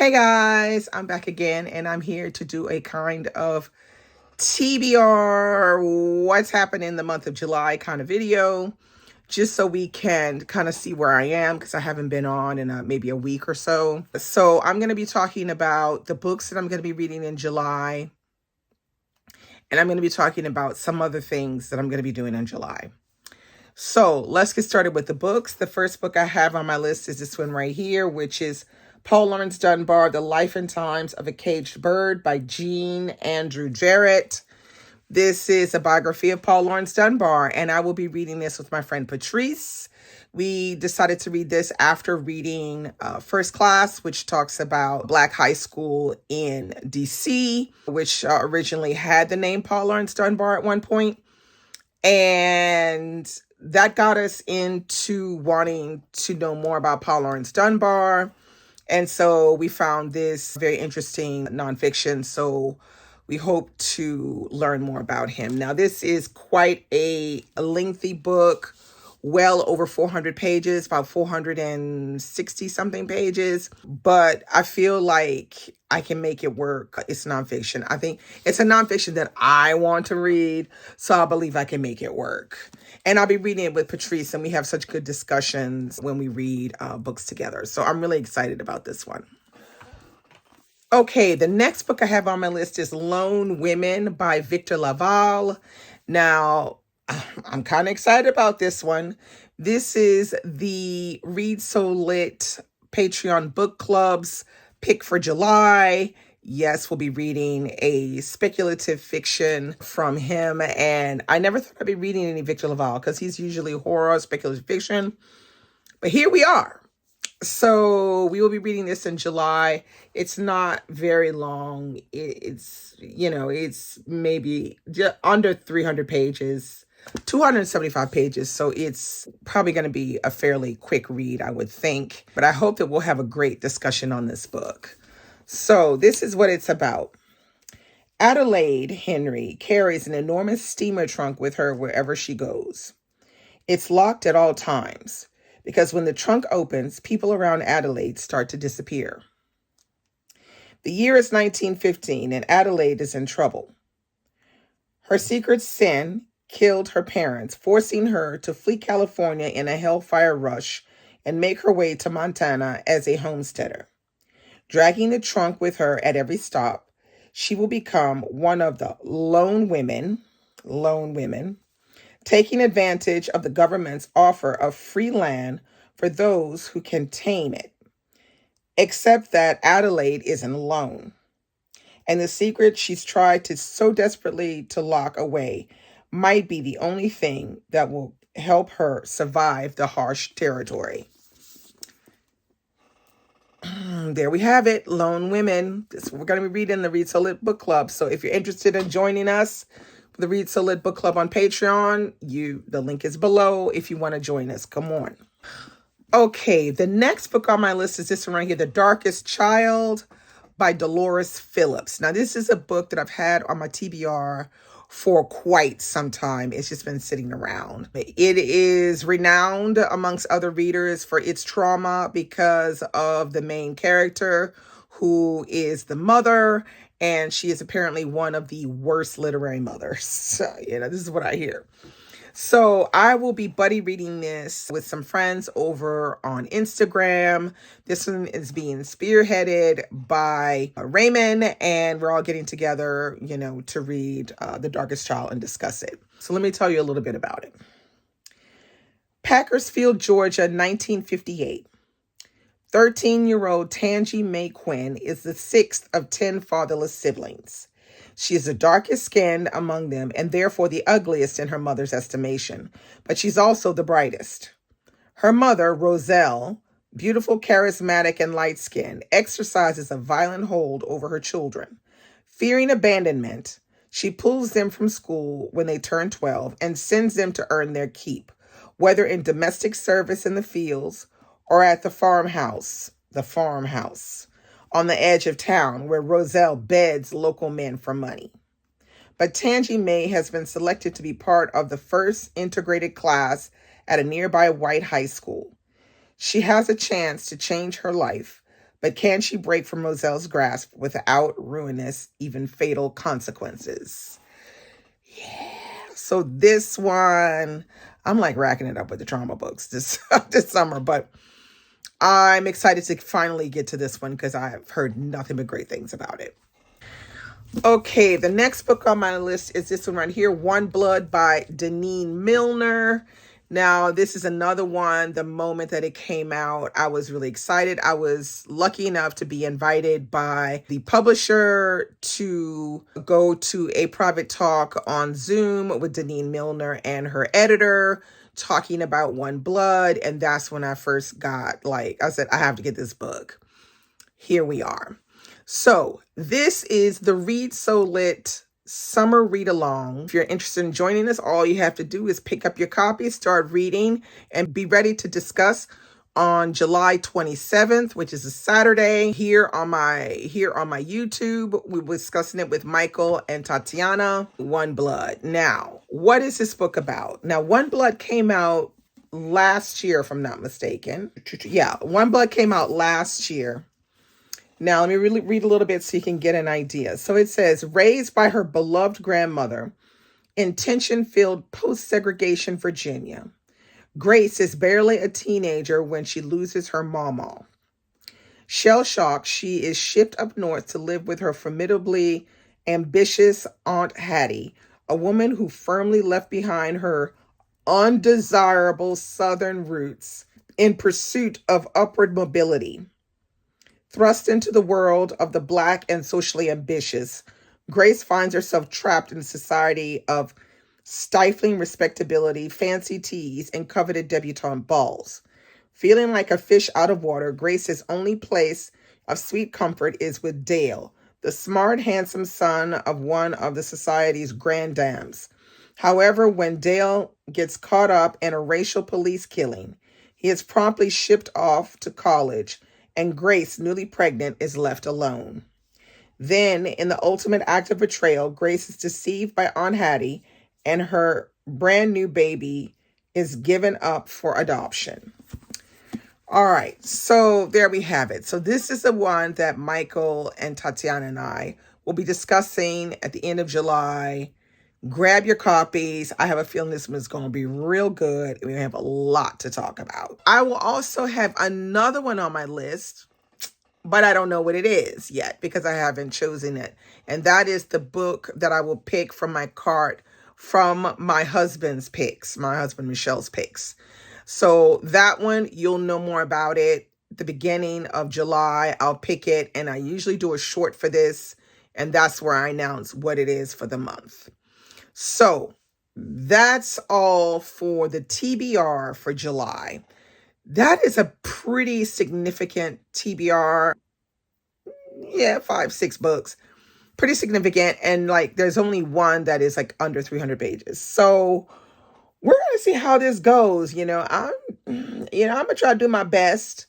Hey guys, I'm back again and I'm here to do a kind of TBR, what's happened in the month of July kind of video, just so we can kind of see where I am because I haven't been on in maybe a week or so. So I'm going to be talking about the books that I'm going to be reading in July, and I'm going to be talking about some other things that I'm going to be doing in July. So let's get started with the books. The first book I have on my list is this one right here, which is Paul Laurence Dunbar, The Life and Times of a Caged Bird by Jean Andrew Jarrett. This is a biography of Paul Laurence Dunbar, and I will be reading this with my friend Patrice. We decided to read this after reading First Class, which talks about Black high school in DC, which originally had the name Paul Laurence Dunbar at one point. And that got us into wanting to know more about Paul Laurence Dunbar. And so we found this very interesting nonfiction. So we hope to learn more about him. Now, this is quite a lengthy book, well over 400 pages, about 460 something pages. But I feel like I can make it work. It's nonfiction. I think it's a nonfiction that I want to read. So I believe I can make it work. And I'll be reading it with Patrice, and we have such good discussions when we read books together. So I'm really excited about this one. Okay, the next book I have on my list is Lone Women by Victor Laval. Now, I'm kind of excited about this one. This is the Read So Lit Patreon Book Club's pick for July. Yes, we'll be reading a speculative fiction from him. And I never thought I'd be reading any Victor Laval because he's usually horror, speculative fiction. But here we are. So we will be reading this in July. It's not very long. It's maybe just under 300 pages, 275 pages. So it's probably going to be a fairly quick read, I would think. But I hope that we'll have a great discussion on this book. So this is what it's about. Adelaide Henry carries an enormous steamer trunk with her wherever she goes. It's locked at all times, because when the trunk opens, people around Adelaide start to disappear. The year is 1915, and Adelaide is in trouble. Her secret sin killed her parents, forcing her to flee California in a hellfire rush and make her way to Montana as a homesteader. Dragging the trunk with her at every stop, she will become one of the lone women, taking advantage of the government's offer of free land for those who can tame it. Except that Adelaide isn't alone, and the secret she's tried to so desperately to lock away might be the only thing that will help her survive the harsh territory. There we have it, Lone Women. We're going to be reading the Read So Lit Book Club. So if you're interested in joining us, the Read So Lit Book Club on Patreon, the link is below if you want to join us. Come on. Okay, the next book on my list is this one right here, The Darkest Child by Dolores Phillips. Now, this is a book that I've had on my TBR for quite some time. It's just been sitting around. It is renowned amongst other readers for its trauma because of the main character, who is the mother, and she is apparently one of the worst literary mothers. So, this is what I hear. So I will be buddy reading this with some friends over on Instagram. This one is being spearheaded by Raymond, and we're all getting together, to read The Darkest Child and discuss it. So let me tell you a little bit about it. Packersfield, Georgia, 1958. 13-year-old Tangi Mae Quinn is the sixth of 10 fatherless siblings. She is the darkest skinned among them and therefore the ugliest in her mother's estimation, but she's also the brightest. Her mother, Roselle, beautiful, charismatic, and light-skinned, exercises a violent hold over her children. Fearing abandonment, she pulls them from school when they turn 12 and sends them to earn their keep, whether in domestic service in the fields or at the farmhouse, on the edge of town where Roselle beds local men for money. But Tangi Mae has been selected to be part of the first integrated class at a nearby white high school. She has a chance to change her life, but can she break from Roselle's grasp without ruinous, even fatal consequences? So this one, I'm like racking it up with the trauma books this this summer, but I'm excited to finally get to this one because I've heard nothing but great things about it. Okay, the next book on my list is this one right here, One Blood by Deneen Milner. Now, this is another one. The moment that it came out, I was really excited. I was lucky enough to be invited by the publisher to go to a private talk on Zoom with Deneen Milner and her editor talking about One Blood. And that's when I first got, like, I said, I have to get this book. Here we are. So this is the Read So Lit summer read along. If you're interested in joining us, all you have to do is pick up your copy, start reading, and be ready to discuss on July 27th, which is a Saturday, here on my YouTube. We were discussing it with Michael and Tatiana. One Blood. Now, what is this book about? Now, One Blood came out last year, if I'm not mistaken. Yeah, One Blood came out last year. Now, let me really read a little bit so you can get an idea. So it says, raised by her beloved grandmother in tension-filled post-segregation Virginia, Grace is barely a teenager when she loses her mama. Shell-shocked, she is shipped up north to live with her formidably ambitious Aunt Hattie, a woman who firmly left behind her undesirable Southern roots in pursuit of upward mobility. Thrust into the world of the Black and socially ambitious, Grace finds herself trapped in a society of stifling respectability, fancy teas, and coveted debutante balls. Feeling like a fish out of water, Grace's only place of sweet comfort is with Dale, the smart, handsome son of one of the society's grand dames. However, when Dale gets caught up in a racial police killing, he is promptly shipped off to college, and Grace, newly pregnant, is left alone. Then, in the ultimate act of betrayal, Grace is deceived by Aunt Hattie, and her brand new baby is given up for adoption. All right, so there we have it. So this is the one that Michael and Tatiana and I will be discussing at the end of July. Grab your copies. I have a feeling this one is going to be real good. We have a lot to talk about. I will also have another one on my list, but I don't know what it is yet because I haven't chosen it. And that is the book that I will pick from my cart from my husband's picks, my husband Michelle's picks. So that one, you'll know more about it at the beginning of July. I'll pick it, and I usually do a short for this, and that's where I announce what it is for the month. So that's all for the TBR for July. That is a pretty significant TBR. Yeah, 5-6 books. Pretty significant. And like, there's only one that is like under 300 pages. So we're going to see how this goes. I'm going to try to do my best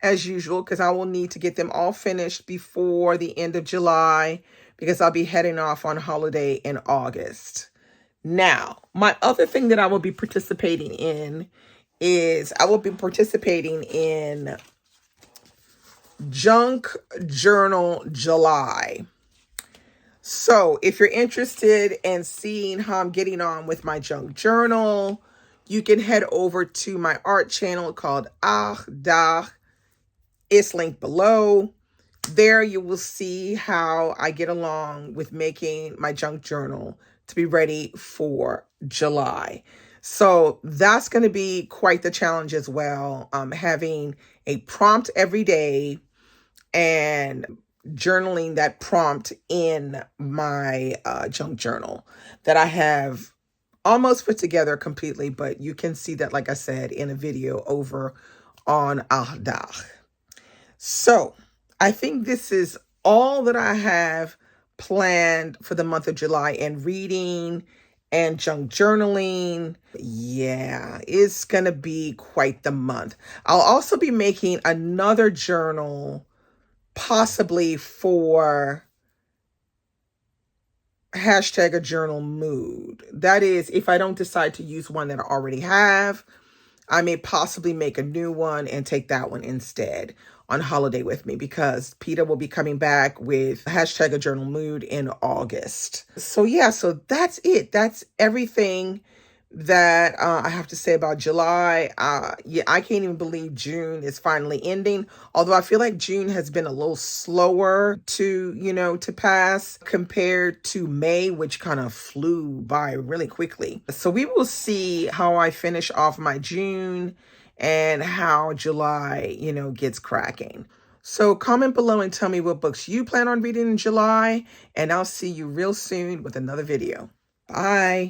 as usual, because I will need to get them all finished before the end of July, because I'll be heading off on holiday in August. Now, my other thing that I will be participating in is Junk Journal July. So if you're interested in seeing how I'm getting on with my junk journal, you can head over to my art channel called Ach Dag. It's linked below. There you will see how I get along with making my junk journal to be ready for July. So that's going to be quite the challenge as well. Having a prompt every day and journaling that prompt in my junk journal that I have almost put together completely, but you can see that, like I said, in a video over on Ahdah. So I think this is all that I have planned for the month of July, and reading and junk journaling. Yeah, it's going to be quite the month. I'll also be making another journal, possibly for hashtag a journal mood. That is, if I don't decide to use one that I already have, I may possibly make a new one and take that one instead on holiday with me, because Peter will be coming back with hashtag a journal mood in August. So yeah, so that's it. That's everything that I have to say about July. Yeah, I can't even believe June is finally ending. Although I feel like June has been a little slower to pass compared to May, which kind of flew by really quickly. So we will see how I finish off my June and how July gets cracking. So comment below and tell me what books you plan on reading in July, and I'll see you real soon with another video. Bye.